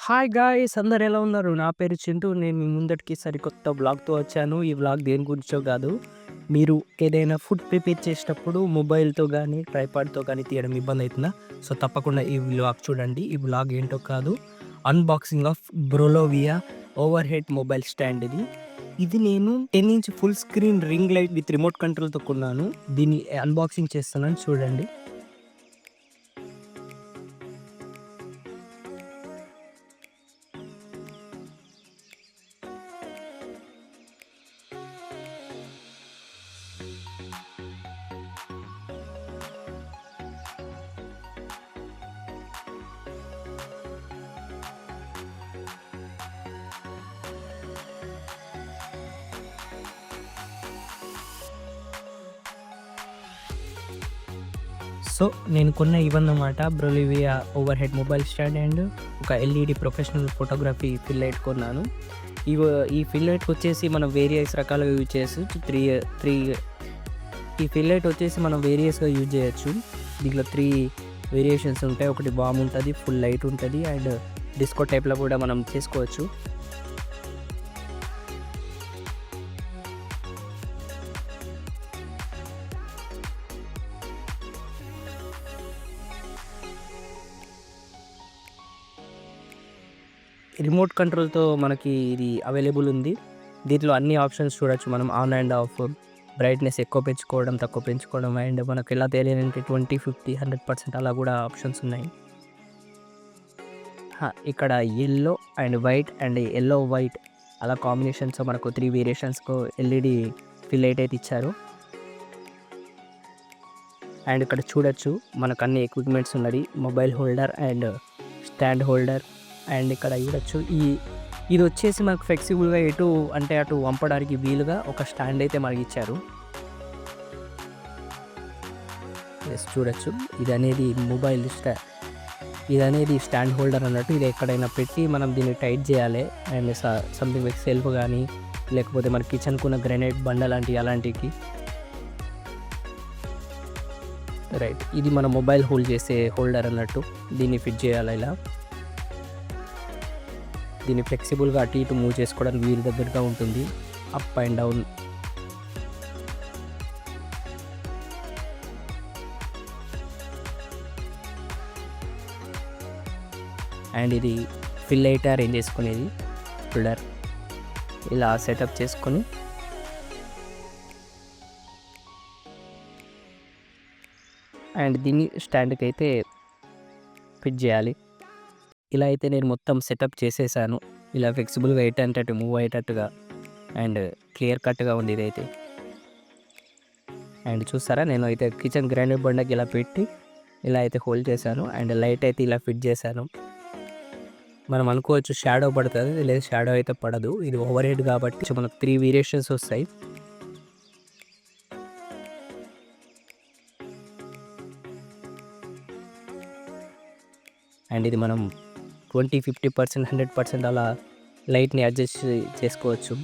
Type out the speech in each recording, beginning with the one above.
Hi guys అందరు ఎలా ఉన్నారు? నా పేరు చింటూ. నేను మీ ముందటికి సరికొత్త వ్లాగ్‌తో వచ్చాను. ఈ వ్లాగ్ దేని గురించో కాదు. మీరు ఏదైనా ఫుడ్ ప్రిపేర్ చేసేటప్పుడు మొబైల్‌తో గానీ, ట్రైపాడ్‌తో గానీ తీయడం ఇబ్బంది అవుతుందా? సో, తప్పకుండా ఈ వ్లాగ్ చూడండి. ఈ వ్లాగ్ ఏంటో కాదు, unboxing of Brolovia overhead mobile stand ఇది. ఇది నేను 10 inch full screen ring light with remote కంట్రోల్‌తో కొన్నాను. దీన్ని అన్బాక్సింగ్ చేస్తున్నాను చూడండి. సో, నేను కొన్న ఇవన్నమాట Brolovia overhead mobile stand and ఒక LED professional photography fill light కొన్నాను. ఈ ఫిల్ లైట్‌కి వచ్చేసి మనం వేరియస్ రకాలుగా యూజ్ చేయొచ్చు. ఈ ఫిల్ లైట్ వచ్చేసి మనం వేరియస్‌గా యూజ్ చేయొచ్చు. దీంట్లో 3 వేరియేషన్స్ ఉంటాయి. ఒకటి వార్మ్ ఉంటది, ఫుల్ లైట్ ఉంటది అండ్ డిస్కో టైప్‌లో కూడా మనం చేసుకోవచ్చు. రిమోట్ కంట్రోల్‌తో మనకి ఇది అవైలబుల్ ఉంది. దీంట్లో అన్ని ఆప్షన్స్ చూడొచ్చు మనం. ఆన్ అండ్ ఆఫ్, బ్రైట్‌నెస్ ఎక్కువ పెంచుకోవడం, తక్కువ పెంచుకోవడం అండ్ మనకు ఎలా తెలియాలంటే 20, 50, 100% అలా కూడా ఆప్షన్స్ ఉన్నాయి. ఇక్కడ yellow and white and yellow white అలా కాంబినేషన్స్‌తో మనకు 3 వేరియేషన్స్‌కు ఎల్ఈడి ఫిల్ లైట్ అయితే ఇచ్చారు. అండ్ ఇక్కడ చూడొచ్చు మనకు అన్ని ఎక్విప్‌మెంట్స్ ఉన్నది. Mobile holder and stand holder and ఇక్కడ చూడొచ్చు ఇది వచ్చేసి మనకు ఫ్లెక్సిబుల్‌గా ఎటు అంటే అటు వంపడానికి వీలుగా ఒక స్టాండ్ అయితే మనకి ఇచ్చారు. చూడొచ్చు ఇదనేది స్టాండ్ హోల్డర్ అన్నట్టు. ఇది ఎక్కడైనా పెట్టి మనం దీన్ని టైట్ చేయాలి అండ్ సంథింగ్ లైక్ సెల్ఫ్ కానీ లేకపోతే మన కిచెన్‌కున్న గ్రానైట్ బండ అలాంటికి రైట్. ఇది మన మొబైల్ హోల్డ్ చేసే హోల్డర్ అన్నట్టు. దీన్ని ఫిట్ చేయాలి ఇలా. దీన్ని ఫ్లెక్సిబుల్‌గా అటు ఇటు మూవ్ చేసుకోవడానికి వీలు దగ్గరగా ఉంటుంది. Up and down. అండ్ ఇది ఫిల్ లైట్ అరేంజ్ చేసుకునేది హోల్డర్. ఇలా సెటప్ చేసుకొని అండ్ దీన్ని స్టాండ్‌కి అయితే ఫిట్ చేయాలి. ఇలా అయితే నేను మొత్తం సెటప్ చేసేసాను. ఇలా ఫ్లెక్సిబుల్‌గా ఎటు అంటే అటు మూవ్ అయ్యేటట్టుగా అండ్ క్లియర్ కట్‌గా ఉంది ఇదైతే. అండ్ చూసారా, నేను అయితే కిచెన్ గ్రైండర్ బండకి ఇలా పెట్టి ఇలా అయితే హోల్డ్ చేశాను అండ్ లైట్ అయితే ఇలా ఫిట్ చేశాను. మనం అనుకోవచ్చు షాడో పడుతుంది, లేదు షాడో అయితే పడదు. ఇది ఓవర్ హెడ్ కాబట్టి మనకు 3 వేరియేషన్స్ వస్తాయి. అండ్ ఇది మనం 20, 50%, 100% అలా లైట్‌ని అడ్జస్ట్ చేసుకోవచ్చు.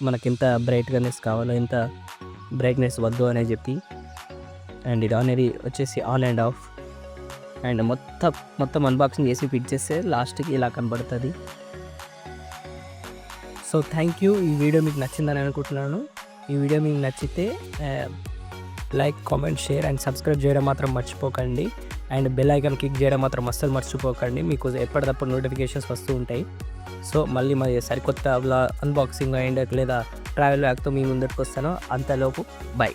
మనకెంత బ్రైట్‌నెస్ కావాలో, ఎంత బ్రైట్‌నెస్ వద్దు అని చెప్పి. అండ్ ఇది అనేది వచ్చేసి ఆన్ అండ్ ఆఫ్. అండ్ మొత్తం అన్బాక్సింగ్ చేసి ఫిట్ చేస్తే లాస్ట్‌కి ఇలా కనబడుతుంది. So thank you. ఈ వీడియో మీకు నచ్చిందని అనుకుంటున్నాను. ఈ వీడియో మీకు నచ్చితే like, comment, share and subscribe చేయడం మాత్రం మర్చిపోకండి. అండ్ బెల్ ఐకాన్ క్లిక్ చేయడం మాత్రం అస్సలు మర్చిపోకండి. మీకు ఎప్పటికప్పుడు నోటిఫికేషన్స్ వస్తూ ఉంటాయి. సో మళ్ళీ మరి సరికొత్త అన్బాక్సింగ్ అండ్ లేదా ట్రావెల్ బ్యాగ్తో మీ ముందరికి వస్తాను. అంతలోపు బై.